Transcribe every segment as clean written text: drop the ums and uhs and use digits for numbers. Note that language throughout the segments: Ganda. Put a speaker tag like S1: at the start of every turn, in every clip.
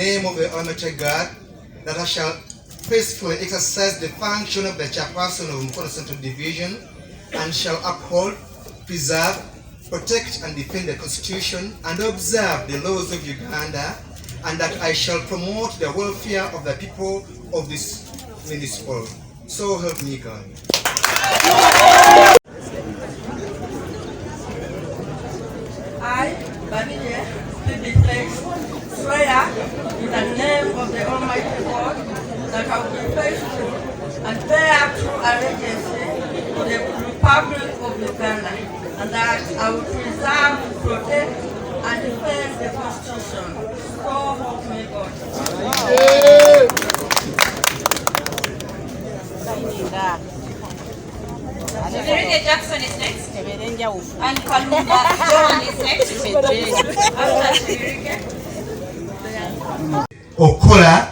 S1: name of the Almighty God, that I shall faithfully exercise the function of the chairperson of Mukono Central Division and shall uphold, preserve, protect and defend the Constitution and observe the laws of Uganda, and that I shall promote the welfare of the people of this municipal. So help me God.
S2: I, Babide, swear in the name of the Almighty God that I will be faithful and bear true allegiance to the Republic of Uganda, and that I will preserve, protect, and defend the Constitution. So help me God.
S3: Chibirige Jackson is next. And Kalumba John is next. After Chibirige.
S1: Okola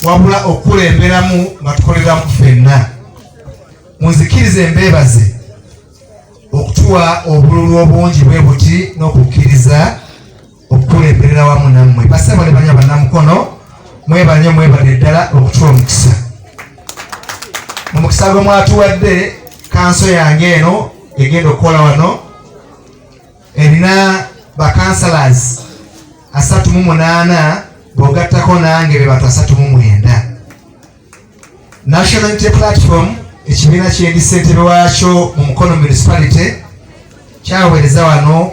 S1: wabula okulemberamu nga tukoleramu ffenna. Munzikirize mbeebaze okutuwa obululu obungi bwe buti n'okukkiriza okukulemberera wamu nammwe. Basaba banya bannamukono mwebale mwebale ddala okutuwa omukisa. Mu mukisa gwe mwatuwadde kanso yange eno egenda okukola wano erina bakansalas 38 bw'ogattako nange be bantu 39. National Unity Platform ekibiina kyendi ssentebe waakyo mu Mukono Municipality kyaweereza wano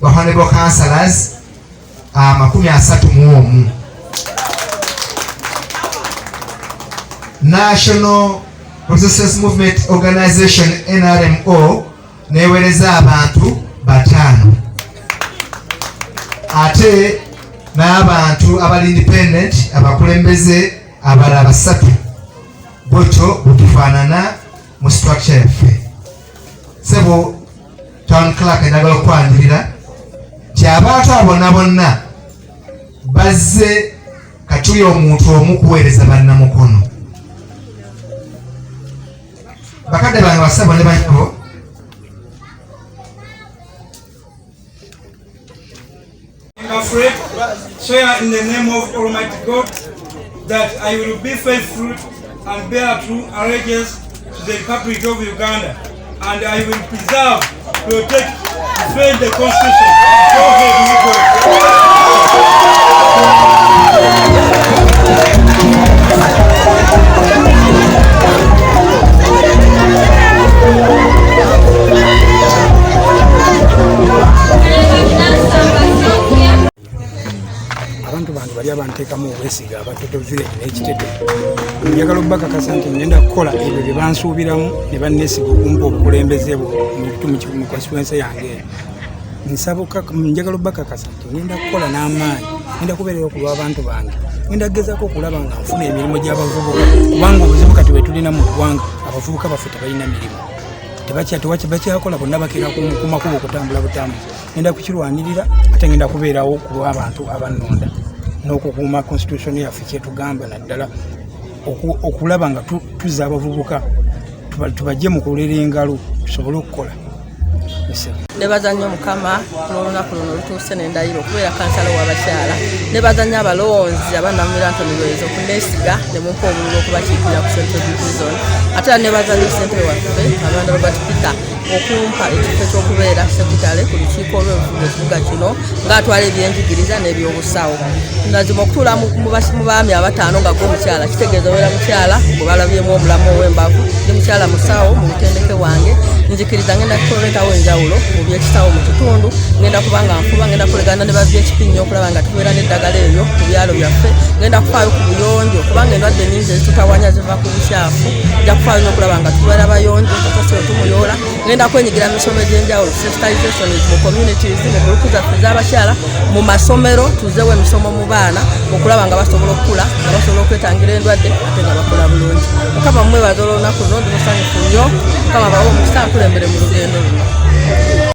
S1: ba honorable councillors 31. National Resistance Movement Organization NRMO neweereza abantu 5. Ate n'abantu abali independent abakulembeze abalala 3. Bwetyo butufaanana mu structure yaffe. Sebo town clerk endagala okwanjulira nti abantu abonna bonna bazze katuye omuntu omu kuweereza bannamukono. Bakadde bange basabo ne banyabo
S4: afraid, swear in the name of Almighty God that I will be faithful and bear true allegiance to the Republic of Uganda, and I will preserve, protect, defend the Constitution. So help me God.
S5: Abantu bantu bali abanteekamu obwesiga abatoto village n'ekitete. Njagala obbakakasa nti ngenda kukola ebyo bye bansuubiramu ne banneesiga okumpa obukulembeze mu constituency yange. Njagala obbakakasa nti ngenda kukola n'amaanyi, ngenda kubeerera ku lw'abantu bange, ngenda kugezaako okulaba nga nfuna emirimu gy'abavubuka, kubanga obuzibu kati bwe tulina mu ggwanga abavubuka baffe tebalina mirimu. Tebakyakola bonna bakeera ku makubo okutambula butambuzi. Ngenda kukirwanirira ate ngenda kubeerawo ku lw'abantu abannonda n'okukuuma constitution yaffe kyetugamba naddala okulaba nga tuzza abavubuka tubajje mu kulera engalo tusobole okukola.
S2: Nebaza nnyo Mukama n'olunaku luno lutuuse n'endahiro okubeera kansala w'abakyala. Nebaza nnyo abalowoozi abannamira Anthony Lwezo okunneesiga ne mumpa obululu okubakiikirira ku Central Division. Ate era nebaza nnyo ssentebe waffe Amanda Robert Peter okumpa ekifo ky'okubeera sekitale ku lukiiko olw'obufuga ekibuga kino ng'atwala ebyenjigiriza n'ebyobusawo. Nazima okutuula mu baami 5 nga gw'omukyala kitegeeza obeera mukyala gwe balabyemu omulamu ow'embavu ndi mukyala musawo mu butendeke wange. Nzikiriza ngenda kukoletawo enjawulo mu by'ekisawo mu kitundu, ngenda kubanga nfuba, ngenda kulegana ne baby'ekipinnya okulaba nga tubeera n'eddagala eryo mu byalo byaffe, ngenda kufaayo ku buyonjo kubanga endwadde nnyingi ezitutawanya ziva ku bukyafu, nja kufaayo n'okulaba nga tubeera bayonjo tutase tumuyoola. Ngenda kwenyigira mu misomo egy'enjawulo sensitization mu communities ne groupu zaffe z'abakyala mu masomero, tuzeewo emisomo mu baana okulaba nga basobola okukula nga basobola okwetangira endwadde ate nga bakola bulungi. Mukama mmwebaza olunaku luno ndi musanyufu nnyo. Mukama bawe omukisa nkulembere mu lugendo luno.